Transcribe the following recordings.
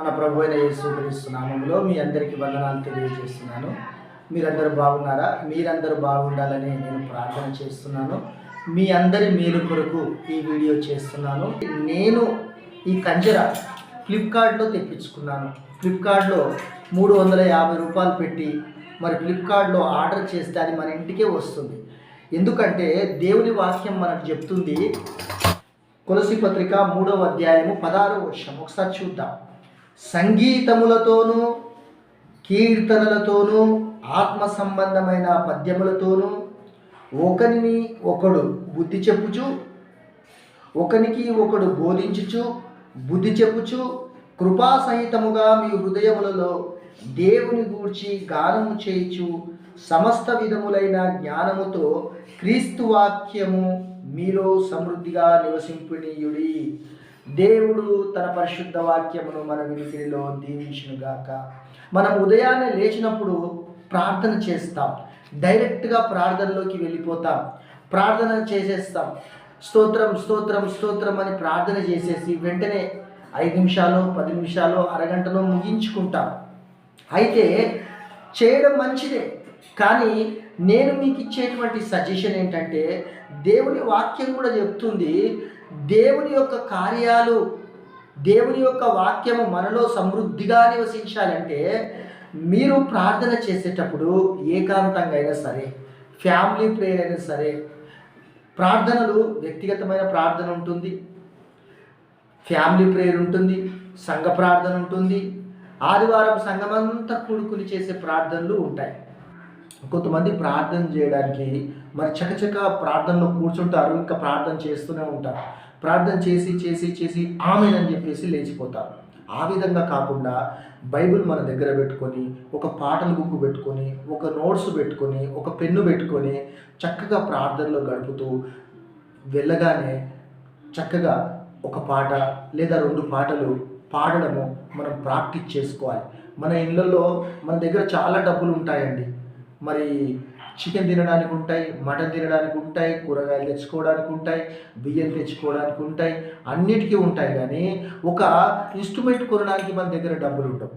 మన ప్రభు అయిన యేసుక్రీస్తు నామములో మీ అందరికీ వందనాలు తెలియజేస్తున్నాను. మీరందరూ బాగున్నారా? మీరందరూ బాగుండాలని నేను ప్రార్థన చేస్తున్నాను. మీ అందరి మేలు కొరకు ఈ వీడియో చేస్తున్నాను. నేను ఈ కంజర ఫ్లిప్కార్ట్లో తెప్పించుకున్నాను. ఫ్లిప్కార్ట్లో 350 రూపాయలు పెట్టి మరి ఫ్లిప్కార్ట్లో ఆర్డర్ చేస్తే అది మన ఇంటికే వస్తుంది. ఎందుకంటే దేవుని వాక్యం మనకు చెప్తుంది. కొలసీ పత్రిక 3వ అధ్యాయము 16వ వచనం ఒకసారి చూద్దాం. సంగీతములతోనూ కీర్తనలతోనూ ఆత్మ సంబంధమైన పద్యములతోనూ ఒకరిని ఒకడు బుద్ధి చెప్పుచు, ఒకనికి ఒకడు బోధించుచు, బుద్ధి చెప్పుచు, కృపాసహితముగా మీ హృదయములలో దేవుని గూర్చి గానము చేయుచు, సమస్త విధములైన జ్ఞానముతో క్రీస్తు వాక్యము మీలో సమృద్ధిగా నివసింపనీయుడి. దేవుడు తన పరిశుద్ధ వాక్యమును మన వినికిడిలో దీవించునుగాక. మనం ఉదయాన్నే లేచినప్పుడు ప్రార్థన చేస్తాం. డైరెక్ట్గా ప్రార్థనలోకి వెళ్ళిపోతాం. ప్రార్థన చేసేస్తాం. స్తోత్రం స్తోత్రం స్తోత్రం అని ప్రార్థన చేసేసి వెంటనే 5 నిమిషాలు 10 నిమిషాలు అరగంటలో ముగించుకుంటాం. అయితే చేయడం మంచిదే, కానీ నేను మీకు ఇచ్చేటువంటి సజెషన్ ఏంటంటే, దేవుని వాక్యం కూడా చెప్తుంది, దేవుని యొక్క కార్యాలు, దేవుని యొక్క వాక్యము మనలో సమృద్ధిగా నివసించాలంటే మీరు ప్రార్థన చేసేటప్పుడు ఏకాంతంగా అయినా సరే, ఫ్యామిలీ ప్రేయర్ అయినా సరే, ప్రార్థనలు వ్యక్తిగతమైన ప్రార్థన ఉంటుంది, ఫ్యామిలీ ప్రేయర్ ఉంటుంది, సంఘ ప్రార్థన ఉంటుంది, ఆదివారం సంఘమంతా కూడుకుని చేసే ప్రార్థనలు ఉంటాయి. కొంతమంది ప్రార్థన చేయడానికి మరి చకచక ప్రార్థనలో కూర్చుంటారు, ఇంకా ప్రార్థన చేస్తూనే ఉంటారు. ప్రార్థన చేసి చేసి చేసి ఆమెనని చెప్పేసి లేచిపోతారు. ఆ విధంగా కాకుండా బైబిల్ మన దగ్గర పెట్టుకొని, ఒక పాటల బుక్ పెట్టుకొని, ఒక నోట్స్ పెట్టుకొని, ఒక పెన్ను పెట్టుకొని చక్కగా ప్రార్థనలో గడుపుతూ వెళ్ళగానే చక్కగా ఒక పాట లేదా 2 పాటలు పాడడము మనం ప్రాక్టీస్ చేసుకోవాలి. మన ఇళ్ళల్లో మన దగ్గర చాలా డబ్బులు ఉంటాయండి. మరి చికెన్ తినడానికి ఉంటాయి, మటన్ తినడానికి ఉంటాయి, కూరగాయలు తెచ్చుకోవడానికి ఉంటాయి, బియ్యం తెచ్చుకోవడానికి ఉంటాయి, అన్నిటికీ ఉంటాయి. కానీ ఒక ఇన్స్ట్రుమెంట్ కొనడానికి మన దగ్గర డబ్బులు ఉండవు.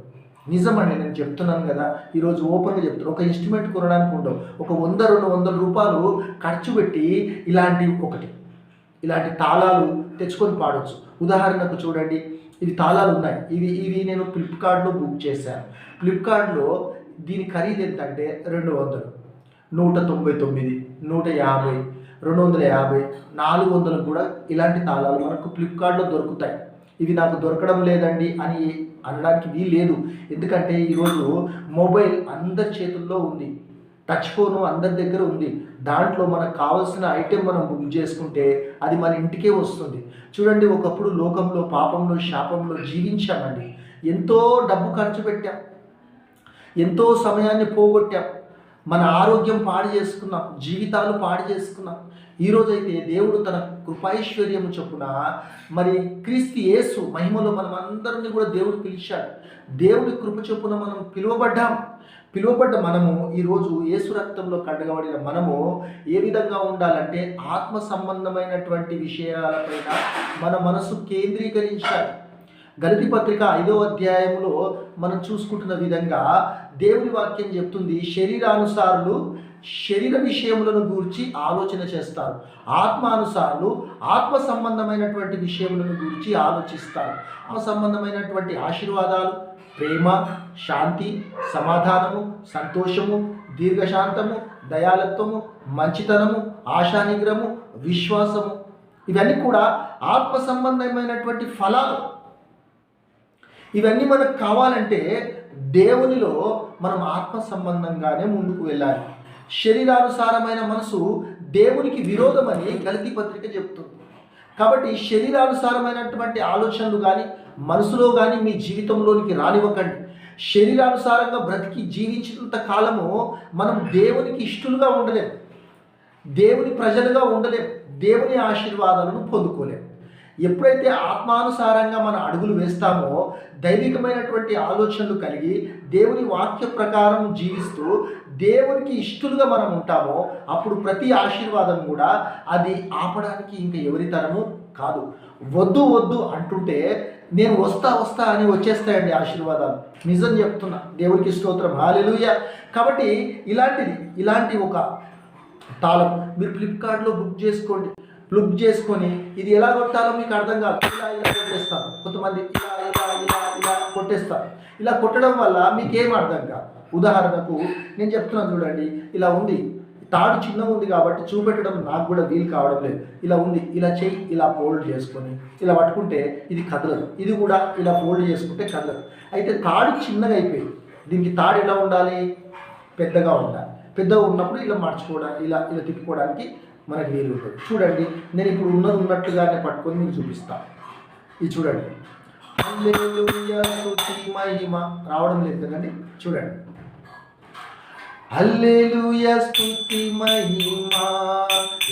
నిజమండి, నేను చెప్తున్నాను కదా, ఈరోజు ఓపెన్గా చెప్తున్నాను. ఒక ఇన్స్ట్రుమెంట్ కొనడానికి ఉండవు. ఒక 100-200 రూపాయలు ఖర్చు పెట్టి ఇలాంటి తాళాలు తెచ్చుకొని పాడవచ్చు. ఉదాహరణకు చూడండి, ఇవి తాళాలు ఉన్నాయి. ఇవి నేను ఫ్లిప్కార్ట్లో బుక్ చేశాను. ఫ్లిప్కార్ట్లో దీని ఖరీదు ఎంత అంటే 200, 199, 150, 250, 400 కూడా ఇలాంటి తాళాలు మనకు ఫ్లిప్కార్ట్లో దొరుకుతాయి. ఇవి నాకు దొరకడం లేదండి అని అనడానికి వీల్లేదు. ఎందుకంటే ఈరోజు మొబైల్ అందరి చేతుల్లో ఉంది, టచ్ ఫోను అందరి దగ్గర ఉంది. దాంట్లో మనకు కావాల్సిన ఐటెం మనం బుక్ చేసుకుంటే అది మన ఇంటికే వస్తుంది. చూడండి, ఒకప్పుడు లోకంలో పాపంలో శాపంలో జీవించామండి. ఎంతో డబ్బు ఖర్చు పెట్టాం, ఎంతో సమయాన్ని పోగొట్టాం, మన ఆరోగ్యం పాడు చేసుకున్నాం, జీవితాలు పాడు చేసుకున్నాం. ఈరోజైతే దేవుడు తన కృపైశ్వర్యము చొప్పున మరి క్రీస్తు యేసు మహిమలో మనం అందరినీ కూడా దేవుడు పిలిచాడు. దేవుడి కృప చొప్పున మనం పిలువబడ్డ మనము ఈరోజు యేసు రక్తంలో కడగబడిన మనము ఏ విధంగా ఉండాలంటే ఆత్మ సంబంధమైనటువంటి విషయాలపైన మన మనసు కేంద్రీకరించాలి. గలతీ పత్రిక 5వ అధ్యాయంలో మనం చూసుకుంటున్న విధంగా దేవుని వాక్యం చెప్తుంది, శరీరానుసారులు శరీర విషయములను గూర్చి ఆలోచన చేస్తారు, ఆత్మానుసారులు ఆత్మ సంబంధమైనటువంటి విషయములను గూర్చి ఆలోచిస్తారు. ఆత్మ సంబంధమైనటువంటి ఆశీర్వాదాలు ప్రేమ, శాంతి, సమాధానము, సంతోషము, దీర్ఘశాంతము, దయాలత్వము, మంచితనము, ఆశానిగ్రహము, విశ్వాసము, ఇవన్నీ కూడా ఆత్మ సంబంధమైనటువంటి ఫలాలు. ఇవన్నీ మనకు కావాలంటే దేవునిలో మనం ఆత్మ సంబంధంగానే ముందుకు వెళ్ళాలి. శరీరానుసారమైన మనసు దేవునికి విరోధమని గలతీ పత్రిక చెప్తుంది. కాబట్టి శరీరానుసారమైనటువంటి ఆలోచనలు కానీ మనసులో కానీ మీ జీవితంలోనికి రానివ్వకండి. శరీరానుసారంగా బ్రతికి జీవించినంత కాలము మనం దేవునికి ఇష్టలుగా ఉండలేం, దేవుని ప్రజలుగా ఉండలేం, దేవుని ఆశీర్వాదాలను పొందుకోలేం. ఎప్పుడైతే ఆత్మానుసారంగా మన అడుగులు వేస్తామో, దైవికమైనటువంటి ఆలోచనలు కలిగి దేవుని వాక్య ప్రకారం జీవిస్తూ దేవునికి ఇష్టలుగా మనం ఉంటామో, అప్పుడు ప్రతి ఆశీర్వాదం కూడా అది ఆపడానికి ఇంకా ఎవరి తరము కాదు. వద్దు వద్దు అంటుంటే నేను వస్తా అని వచ్చేస్తాయండి ఆశీర్వాదాలు. నిజం చెప్తున్నా, దేవునికి స్తోత్రం, హల్లెలూయా. కాబట్టి ఇలాంటి ఒక తాళం మీరు ఫ్లిప్కార్ట్లో బుక్ చేసుకొని ఇది ఎలా కొట్టాలో మీకు అర్థం కాదు. ఇలా కొట్టేస్తారు కొంతమంది, ఇలా కొట్టేస్తారు. ఇలా కొట్టడం వల్ల మీకేం అర్థం కాదు. ఉదాహరణకు నేను చెప్తున్నాను చూడండి, ఇలా ఉంది, తాడు చిన్నగా ఉంది కాబట్టి చూపెట్టడం నాకు కూడా వీలు కావడం లేదు. ఇలా ఉంది, ఇలా చెయ్యి, ఇలా ఫోల్డ్ చేసుకొని ఇలా పట్టుకుంటే ఇది కదలదు. ఇది కూడా ఇలా ఫోల్డ్ చేసుకుంటే కదలదు. అయితే తాడు చిన్నగా అయిపోయింది. దీనికి తాడు ఎలా ఉండాలి? పెద్దగా ఉండాలి. పెద్దగా ఉన్నప్పుడు ఇలా మార్చుకోవడానికి, ఇలా తిప్పుకోవడానికి మనకు వీలు ఉంటుంది. చూడండి, నేను ఇప్పుడు ఉన్నట్టుగానే పట్టుకొని మీకు చూపిస్తాను. ఇది చూడండి, హల్లెలూయా స్తుతి మహిమ రావడం లేదు కదండి. చూడండి, హల్లెలూయా స్తుతి మహిమ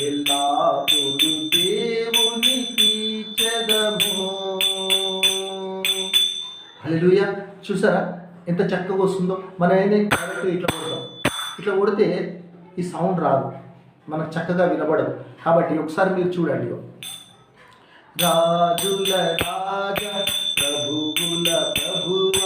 ఎల్లప్పుడూ దేవునికి చెదము. హల్లెలూయా. చూసారా ఎంత చక్కగా వస్తుందో? మనం ఏంటంటే ఇట్లా కొడితే ఈ సౌండ్ రాదు, మనకు చక్కగా వినబడదు. కాబట్టి ఒకసారి మీరు చూడండి, రాజుల రాజా ప్రభువుల ప్రభువ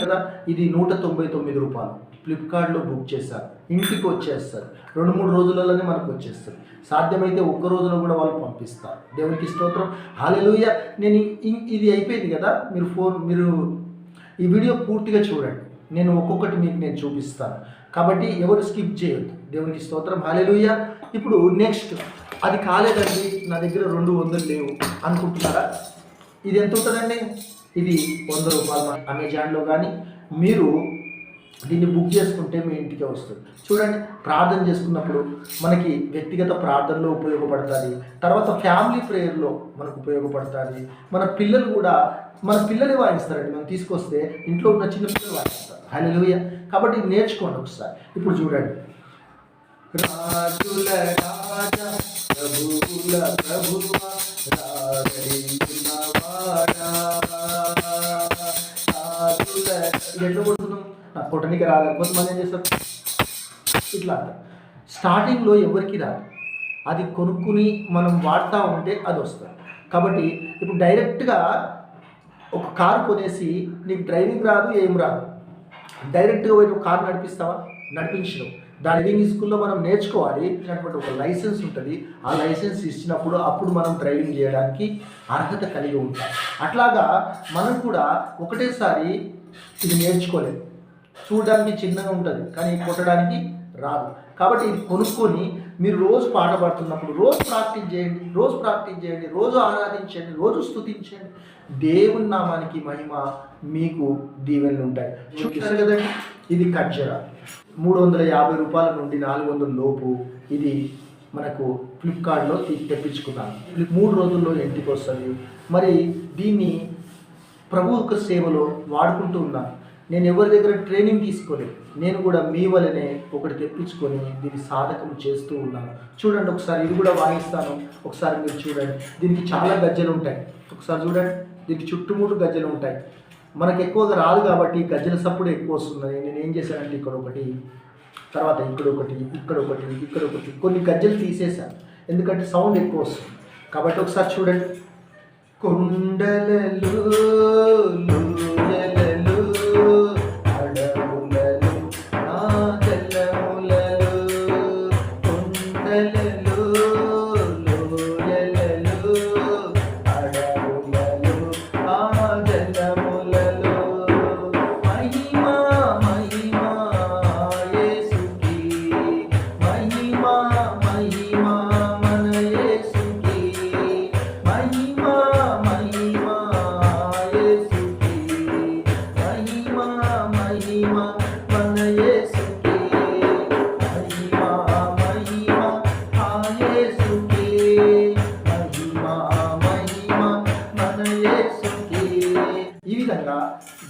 కదా. ఇది 199 రూపాయలు. ఫ్లిప్కార్ట్లో బుక్ చేశారు, ఇంటికి వచ్చేస్తారు. 2-3 రోజులలోనే మనకు వచ్చేస్తారు. సాధ్యమైతే ఒక్క రోజులో కూడా వాళ్ళు పంపిస్తారు. దేవునికి స్తోత్రం, హల్లెలూయా. ఇది అయిపోయింది కదా. మీరు ఈ వీడియో పూర్తిగా చూడండి. నేను ఒక్కొక్కటి మీకు నేను చూపిస్తాను. కాబట్టి ఎవరు స్కిప్ చేయొద్దు. దేవునికి స్తోత్రం, హల్లెలూయా. ఇప్పుడు నెక్స్ట్, అది కాలేదండి, నా దగ్గర 200 లేవు అనుకుంటున్నారా? ఇది ఎంత ఉంటుందండి? ఇది 100 రూపాయలు. అమెజాన్లో కానీ మీరు దీన్ని బుక్ చేసుకుంటే మీ ఇంటికే వస్తుంది. చూడండి, ప్రార్థన చేసుకున్నప్పుడు మనకి వ్యక్తిగత ప్రార్థనలో ఉపయోగపడుతుంది. తర్వాత ఫ్యామిలీ ప్రేయర్లో మనకు ఉపయోగపడుతుంది. మన పిల్లలు వాయిస్తారండి. మనం తీసుకొస్తే ఇంట్లో ఉన్న చిన్న పిల్లలు వాయిస్తారు. హల్లెలూయా. కాబట్టి నేర్చుకోండి ఒకసారి. ఇప్పుడు చూడండి, రాజుల రాజా ప్రభువుల ప్రభువా ఇది ఎట్లా కొడుతున్నాం? నాకు కొట్టడానికి రాదు. కొంతమంది ఏం చేస్తారు, ఇట్లా అంటారు. స్టార్టింగ్లో ఎవరికి రాదు, అది కొనుక్కుని మనం వాడుతూ ఉంటే అది వస్తుంది. కాబట్టి ఇప్పుడు డైరెక్ట్గా ఒక కారు కొనేసి నీకు డ్రైవింగ్ రాదు, ఏం రాదు, డైరెక్ట్గా పోయి నువ్వు కారు నడిపిస్తావా? నడిపించడం. డ్రైవింగ్ స్కూల్లో మనం నేర్చుకోవాలి. ఇచ్చినటువంటి ఒక లైసెన్స్ ఉంటుంది. ఆ లైసెన్స్ ఇచ్చినప్పుడు అప్పుడు మనం డ్రైవింగ్ చేయడానికి అర్హత కలిగి ఉంటాం. అట్లాగా మనం కూడా ఒకటేసారి ఇది నేర్చుకోలేదు. చూడడానికి చిన్నగా ఉంటుంది కానీ కొట్టడానికి రాదు. కాబట్టి ఇది కొనుక్కొని మీరు రోజు పాట పాడుతున్నప్పుడు రోజు ప్రాక్టీస్ చేయండి, రోజు ఆరాధించండి, రోజు స్తుతించండి. దేవుని నామానికి మహిమ, మీకు దీవెనలు ఉంటాయి. చూసారు కదండి, ఇది ఖర్జూర 350 రూపాయల నుండి 400 లోపు. ఇది మనకు ఫ్లిప్కార్ట్లో తెప్పించుకున్నాను. 3 రోజుల్లో ఇంటికి వస్తుంది. మరి దీన్ని ప్రభు యొక్క సేవలో వాడుకుంటూ ఉన్నాను. నేను ఎవరి దగ్గర ట్రైనింగ్ తీసుకోలేదు. నేను కూడా మీ వలనే ఒకటి తెప్పించుకొని దీన్ని సాధకం చేస్తూ ఉన్నాను. చూడండి ఒకసారి, ఇది కూడా వాయిస్తాను. ఒకసారి మీరు చూడండి. దీనికి చాలా గజ్జలు ఉంటాయి. ఒకసారి చూడండి, దీనికి చుట్టుముట్టు గజ్జలు ఉంటాయి. మనకు ఎక్కువగా రాదు కాబట్టి గజ్జల సప్పుడు ఎక్కువ వస్తుంది. నేను ఏం చేశానంటే ఇక్కడ ఒకటి, తర్వాత ఇక్కడ ఒకటి కొన్ని గజ్జలు తీసేశాను. ఎందుకంటే సౌండ్ ఎక్కువ వస్తుంది కాబట్టి. ఒకసారి చూడండి, కొండలలో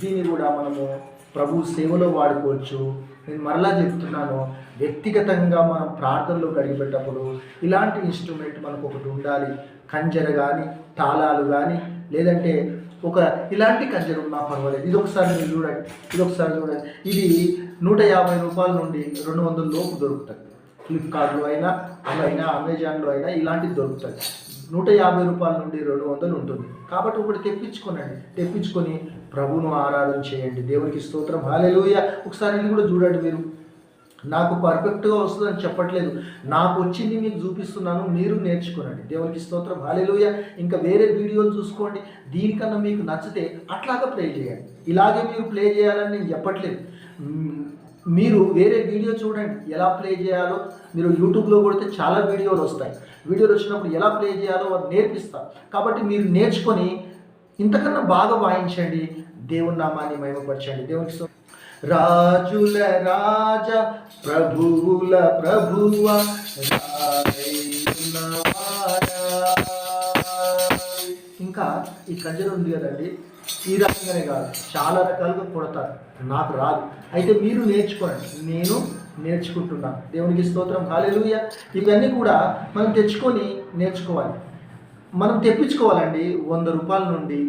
దీన్ని కూడా మనము ప్రభు సేవలో వాడుకోవచ్చు. నేను మరలా చెప్తున్నాను, వ్యక్తిగతంగా మనం ప్రార్థనలో గడిపేటప్పుడు ఇలాంటి ఇన్స్ట్రుమెంట్ మనకు ఒకటి ఉండాలి. కంజర కానీ, తాళాలు కానీ, లేదంటే ఇలాంటి కంజర ఉన్నా పర్వాలేదు. ఇది ఒకసారి మీరు చూడండి. ఇది 150 రూపాయల నుండి 200 లోపు దొరుకుతుంది. ఫ్లిప్కార్ట్లో అయినా, అమెజాన్లో అయినా ఇలాంటివి దొరుకుతుంది. రూపాయల నుండి 200 ఉంటుంది. కాబట్టి ఒకటి తెప్పించుకొని ప్రభువును ఆరాధన చేయండి. దేవునికి స్తోత్రం, హల్లెలూయా. ఒకసారి ఇది కూడా చూడండి. మీరు నాకు పర్ఫెక్ట్గా వస్తుందని చెప్పట్లేదు, నాకు వచ్చింది మీకు చూపిస్తున్నాను, మీరు నేర్చుకోనండి. దేవునికి స్తోత్రం, హల్లెలూయా. ఇంకా వేరే వీడియోలు చూసుకోండి, దీనికన్నా మీకు నచ్చితే అట్లాగా ప్లే చేయండి. ఇలాగే మీరు ప్లే చేయాలని నేను చెప్పట్లేదు. మీరు వేరే వీడియో చూడండి, ఎలా ప్లే చేయాలో. మీరు యూట్యూబ్లో కొడితే చాలా వీడియోలు వస్తాయి. వీడియోలు వచ్చినప్పుడు ఎలా ప్లే చేయాలో వారు నేర్పిస్తారు. కాబట్టి మీరు నేర్చుకొని ఇంతకన్నా బాగా వాయించండి, దేవుని నామాన్ని మహిమపరచండి. దేవునికి రాజుల రాజ, ప్రభువుల ప్రభువ, ఇంకా ఈ కంజర ఉంది కదండి, ఈ రకంగానే కాదు, చాలా రకాలుగా కొడతారు. నాకు రాదు, అయితే మీరు నేర్చుకోండి, నేను నేర్చుకుంటున్నాను. దేవునికి స్తోత్రం, హల్లెలూయా. ఇవన్నీ కూడా మనం తెచ్చుకొని నేర్చుకోవాలి. మనం తెప్పించుకోవాలండి. 100 రూపాయల నుండి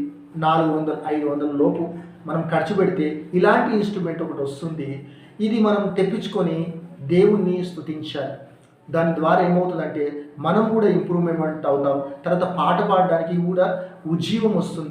400, 500 లోపు మనం ఖర్చు పెడితే ఇలాంటి ఇన్స్ట్రుమెంట్ ఒకటి వస్తుంది. ఇది మనం తెప్పించుకొని దేవుణ్ణి స్తుతించాలి. దాని ద్వారా ఏమవుతుందంటే మనం కూడా ఇంప్రూవ్మెంట్ అవుతాం. తర్వాత పాట పాడడానికి కూడా ఉజ్జీవం వస్తుంది.